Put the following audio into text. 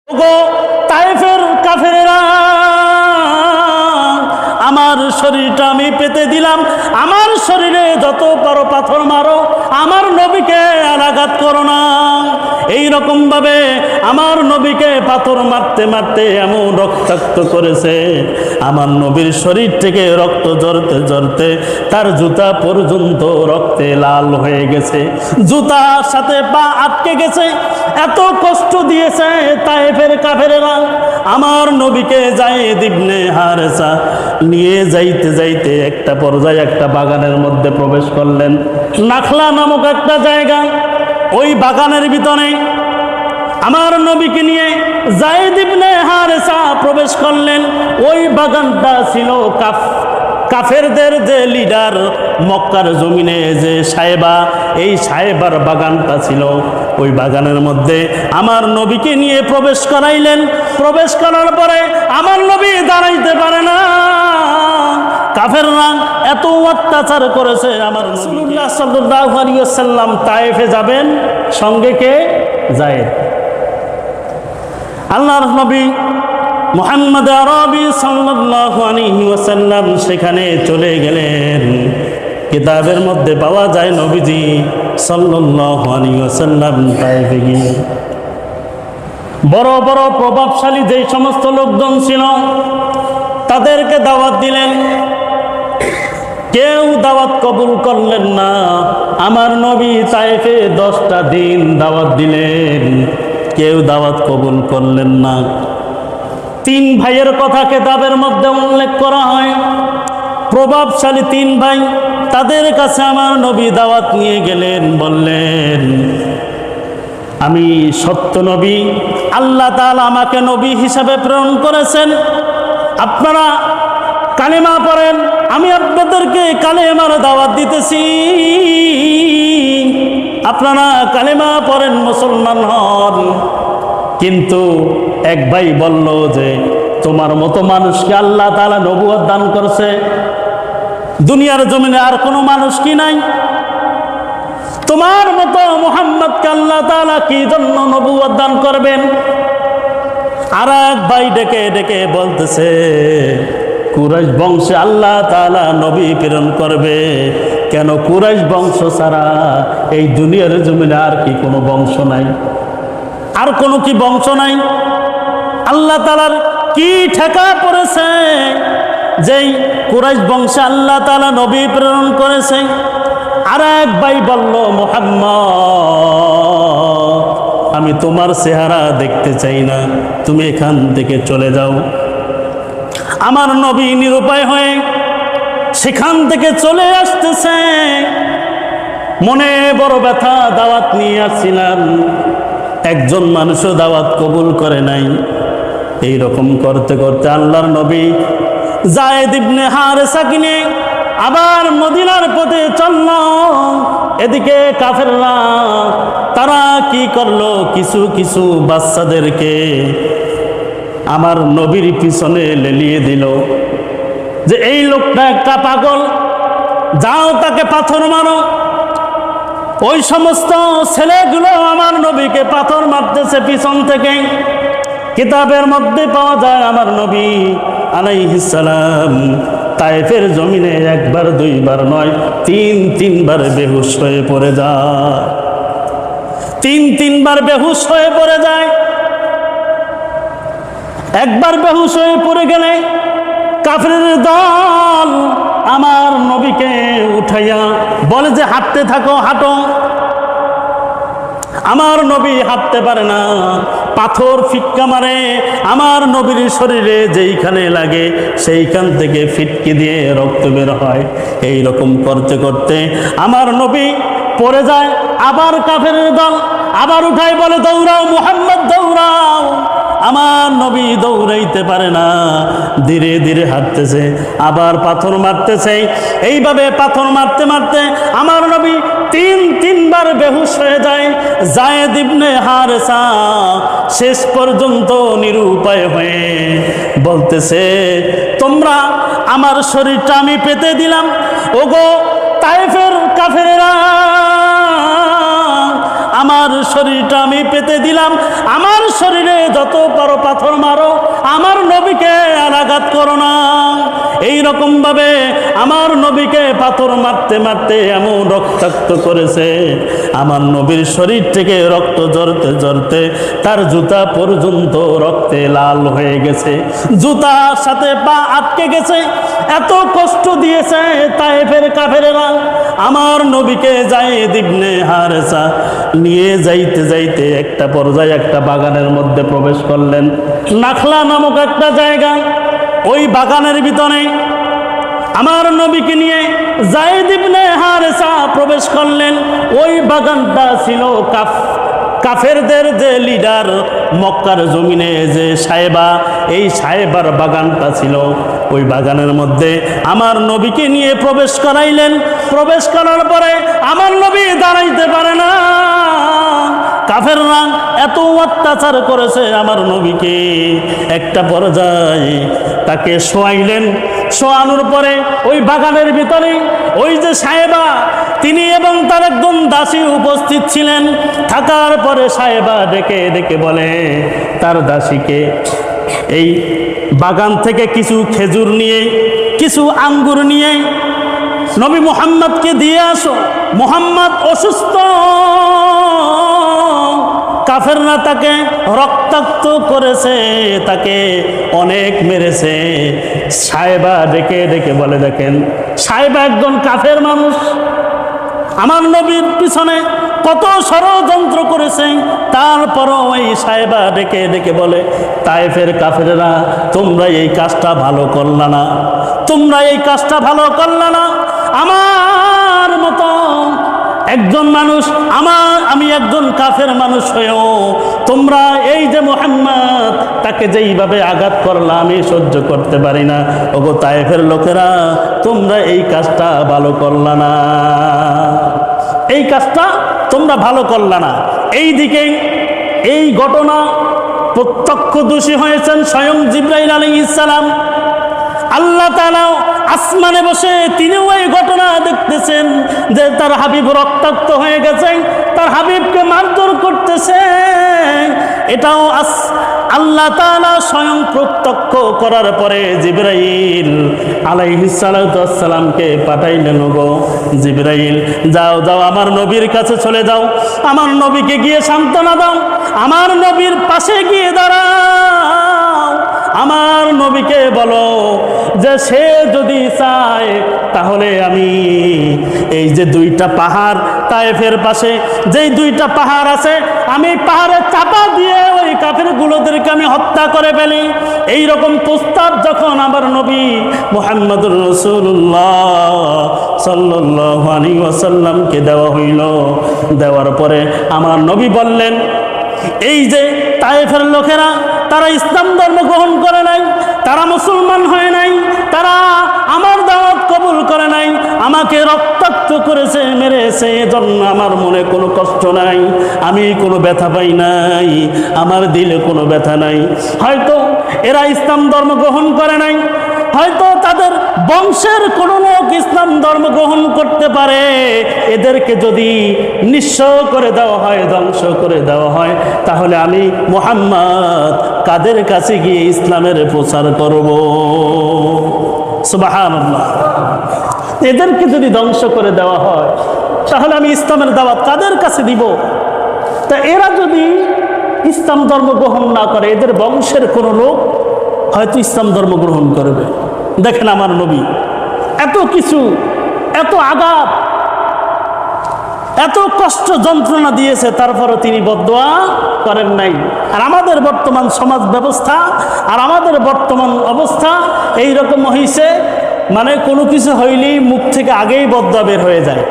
ওগো তায়েফের কাফেরেরা, আমার শরীরটা আমি পেতে দিলাম, আমার শরীরে যত পারো পাথর মারো, আমার নবীকে আর আঘাত করো না। এইরকম ভাবে আমার নবীকে পাথর মারতে মারতে এমন রক্তাক্ত করেছে, আমার নবীর শরীর থেকে রক্ত ঝরতে ঝরতে তার জুতা পর্যন্ত রক্তে লাল হয়ে গেছে, জুতার সাথে পা আটকে গেছে। এত কষ্ট দিয়েছে তায়েফের কাফেরেরা। আমার নবীকে যায়েদ ইবনে হারেসা নিয়ে যাইতে যাইতে একটা পর্যায়ে একটা বাগানের মধ্যে প্রবেশ করলেন, নাখলা নামক একটা জায়গা। ওই বাগানের ভিতরে আমার নবীকে নিয়ে যায়েদ ইবনে হারেসা প্রবেশ করলেন। ওই বাগানটা ছিল কাফেরদের যে লিডার, মক্কার জমিনে যে সাহেবা, এই সাহেবার বাগানটা ছিল। ওই বাগানের মধ্যে আমার নবীকে নিয়ে প্রবেশ করাইলেন। প্রবেশ করার পরে আমার নবী দাঁড়াইতে পারে না, কাফেররা এত অত্যাচার করেছে। আমার রাসূলুল্লাহ সাল্লাল্লাহু আলাইহি ওয়াসাল্লাম তায়েফে যাবেন, সঙ্গে কে? যায়েদ। আল্লাহর নবী মুহাম্মদ আরবি সাল্লাল্লাহু আলাইহি ওয়াসাল্লাম সেখানে চলে গেলেন। কিতাবের মধ্যে পাওয়া যায় নবীজি সাল্লাল্লাহু আলাইহি ওয়াসাল্লাম তায়েফে গিয়ে বড় বড় প্রভাবশালী যে সমস্ত লোকজন ছিল তাদেরকে দাওয়াত দিলেন। কেউ দাওয়াত কবুল করলেন না। আমার নবী তায়েফে 10টা দিন দাওয়াত দিলেন, কেউ দাওয়াত কবুল করলেন না। 3 ভাইয়ের কথা কিতাবের মধ্যে উল্লেখ করা হয়, প্রভাবশালী 3 ভাই। তাদের কাছে আমার নবী দাওয়াত নিয়ে গেলেন, বললেন আমি সত্য নবী, আল্লাহ তাআলা আমাকে নবী হিসাবে প্রেরণ করেছেন, আপনারা কালেমা পড়েন, আমি আপনাদেরকে কালেমার দাওয়াত দিতেছি, আপনারা কালেমা পড়েন, মুসলমান হন। কিন্তু এক ভাই বলল যে তোমার মতো মানুষকে আল্লাহ তাআলা নবুয়ত দান করছে, দুনিয়ার জমিনে আর কোনো মানুষ কি নাই? তোমার মতো মুহাম্মদকে আল্লাহ তাআলা কি জন্য নবুয়ত দান করবেন? আর এক ভাই ডেকে ডেকে বলতেছে কুরাইশ বংশে আল্লাহ তাআলা নবী প্রেরণ করবে কেন? কুরাইশ বংশ ছাড়া এই দুনিয়ার জমিনে আর কি কোনো বংশ নাই? আর কোনো কি বংশ নাই? আল্লাহ তাআলার কি ঠেকা পড়েছে যেই কুরাইশ বংশে আল্লাহ তাআলা নবী প্রেরণ করেছে? আর এক ভাই বলল মুহাম্মদ আমি তোমার চেহারা দেখতে চাই না, তুমি এখান থেকে চলে যাও। আমার নবী নিরুপায় হয়ে সেখান থেকে চলে আসতেছে, মনে বড় ব্যথা। দাওয়াত নিয়ে আসছিলাম, একজন মানুষও দাওয়াত কবুল করে নাই। এই রকম করতে করতে আল্লাহর নবী যায়েদ ইবনে হারেসাকে নিয়ে আবার মদিনার পথে চলল। এদিকে কাফেররা তারা কি করলো, কিছু কিছু বাচ্চাদেরকে আমার নবীর পিছনে লেলিয়ে দিল যে এই লোকটা একটা পাগল, যাও তাকে পাথর মারো। ওই সমস্ত ছেলেগুলো আমার নবীকে পাথর মারতেছে পিছন থেকে। কিতাবের মধ্যে পাওয়া যায় আমার নবী আলাইহিস সালাম তায়েফের জমিনে একবার দুইবার নয় 3 বার বেহুশ হয়ে পড়ে যায়। 3 বার বেহুশ হয়ে পড়ে যায়। একবার বেহুশ হয়ে পড়ে গেলে কাফেরের দল আমার নবীকে উঠাইয়া বলে যে হাঁটতে থাকো, হাঁটো। আমার নবী হাঁটতে পারে না, পাথর ফিক্কা মারে। আমার নবীর শরীরে যেইখানে লাগে সেইখান থেকে ফিটকি দিয়ে রক্ত বের হয়। এই রকম করতে করতে আমার নবী পড়ে যায়। আবার কাফেরের দল আবার উঠাই বলে দৌড়াও মুহাম্মদ দৌড়াও। আমার নবী দৌড়াইতে পারে না, ধীরে ধীরে হাঁটতেছে, আবার পাথর মারতেছে। এইভাবে পাথর মারতে মারতে আমার নবী 3 বার বেহুশ হয়ে যায়। যায়েদ ইবনে হারেসা শেষ পর্যন্ত নিরুপায় হয়ে বলতেছে তোমরা আমার শরীরটা আমি পেতে দিলাম, ওগো তায়েফের কাফেরেরা আমার শরীরটা আমি পেতে দিলাম, আমার শরীরে যত করো না। এইরকম ভাবে আমার নবীকে পাথর মারতে মারতে এমন রক্তাক্ত করেছে, আমার নবীর শরীর থেকে রক্ত ঝরতে ঝরতে তার জুতা পর্যন্ত রক্তে লাল হয়ে গেছে, জুতার সাথে পা আটকে গেছে। এত কষ্ট দিয়েছে তায়েফের কাফেরেরা। আমার নবীকে যায়েদ ইবনে হারেসা নিয়ে যাইতে যাইতে একটা পর্যায়ে একটা বাগানের মধ্যে প্রবেশ করলেন, নাখলা নামক একটা জায়গা। ওই বাগানের ভিতরে আমার নবীকে নিয়ে যায়েদ ইবনে হারেসা প্রবেশ করলেন। ওই বাগানটা ছিল কাফেরদের যে লিডার মক্কার জমিনে যে সাহেবা, এই সাহেবার বাগানটা ছিল। ওই বাগানের মধ্যে আমার নবীকে নিয়ে প্রবেশ করাইলেন। প্রবেশ করার পরে আমার নবী দাঁড়াইতে পারে না, কাফেররা এত অত্যাচার করেছে আমার নবীকে। একটা পর্যায়ে তাকে শোয়াইলেন। শোয়ানোর পরে ওই বাগানের ভিতরে ওই যে সাহেবা তিনি এবং তার একজন দাসী উপস্থিত ছিলেন। থাকার পরে সাহেবা ডেকে ডেকে বলে তার দাসীকে, এই বাগান থেকে কিছু খেজুর নিয়ে কিছু আঙ্গুর নিয়ে নবী মুহাম্মদকে দিয়ে আসো, মুহাম্মদ অসুস্থ, কাফেররা তাকে রক্তাক্ত করেছে, তাকে অনেক মেরেছে। সাহেবা ডেকে ডেকে বলে, দেখেন সাহেবা একজন কাফের মানুষ, আমার নবীর পিছনে কত ষড়যন্ত্র করেছে, তারপরও ওই সাহেবা ডেকে ডেকে বলে, তায়েফের কাফেরেরা তোমরা এই কাজটা ভালো করলা না, তোমরা এই কাজটা ভালো করলা না। আমার মতো একজন মানুষ, আমি একজন কাফের মানুষ হয়েও তোমরা এই যে মুহাম্মদ তাকে যেইভাবে আঘাত করলা আমি সহ্য করতে পারি না। ওগো তায়েফের লোকেরা তোমরা এই কাজটা ভালো করলা না, এই কাজটা তোমরা ভালো করলা না। এই দিকেই এই ঘটনা প্রত্যক্ষদর্শী হয়েছেন স্বয়ং জিবরাইল আলাইহিস সালাম। আল্লাহ তাআলা আসমানে বসে তিনিও এই ঘটনা দেখতেছেন যে তার হাবিব রক্তাক্ত হয়ে গেছে, তার হাবিবকে মারধর করতেছে। এটাও আল্লাহ তাআলা স্বয়ং প্রত্যক্ষ করার পরে জিবরাইল আলাইহিস সালামকে পাঠাইলেন, গো জিবরাইল যাও যাও আমার নবীর কাছে চলে যাও, আমার নবীকে গিয়ে সান্ত্বনা দাও, আমার নবীর পাশে গিয়ে দাঁড়াও, আমার নবীকে বলো যে সে যদি চায় তাহলে আমি এই যে দুইটা পাহাড় তায়েফের পাশে যেই দুইটা পাহাড় আছে আমি পাহাড়ে চাপা দিয়ে ওই কাফেরগুলোদেরকে আমি হত্যা করে ফেলি। এইরকম প্রস্তাব যখন আমার নবী মুহাম্মদুর রাসূলুল্লাহ সাল্লাল্লাহু আলাইহি ওয়াসাল্লামকে দেওয়া হইল, দেওয়ার পরে আমার নবী বললেন, এই যে তায়েফের লোকেরা তারা ইসলাম ধর্ম গ্রহণ করে নাই, তারা মুসলমান হয় নাই, তারা আমার দাওয়াত কবুল করে নাই, আমাকে রক্তাক্ত করেছে, মেরেছে, এজন্য আমার মনে কোনো কষ্ট নাই, আমি কোনো ব্যথা পাই নাই, আমার দিলে কোনো ব্যথা নাই। হয়তো এরা ইসলাম ধর্ম গ্রহণ করে নাই, হয়তো তাদের বংশের কোনো লোক ইসলাম ধর্ম গ্রহণ করতে পারে, এদেরকে যদি নিঃস্ব করে দেওয়া হয়, ধ্বংস করে দেওয়া হয়, তাহলে আমি মুহাম্মদ কাদের কাছে গিয়ে ইসলামের প্রচার করব? সুবহানাল্লাহ। এদেরকে যদি ধ্বংস করে দেওয়া হয় তাহলে আমি ইসলামের দাওয়াত কাদের কাছে দিব? তা এরা যদি ইসলাম ধর্ম গ্রহণ না করে, এদের বংশের কোনো লোক হয়তো ইসলাম ধর্ম গ্রহণ করবে। দেখেন আমার নবী এত কিছু, এত আঘাত, এত কষ্ট যন্ত্রণা দিয়েছে, তারপরও তিনি বদদোয়া করেন নাই। আর আমাদের বর্তমান সমাজ ব্যবস্থা আর আমাদের বর্তমান অবস্থা এই রকম হয়েছে, মানে কোনো কিছু হইলেই মুখ থেকে আগেই বদদোয়া বের হয়ে যায়।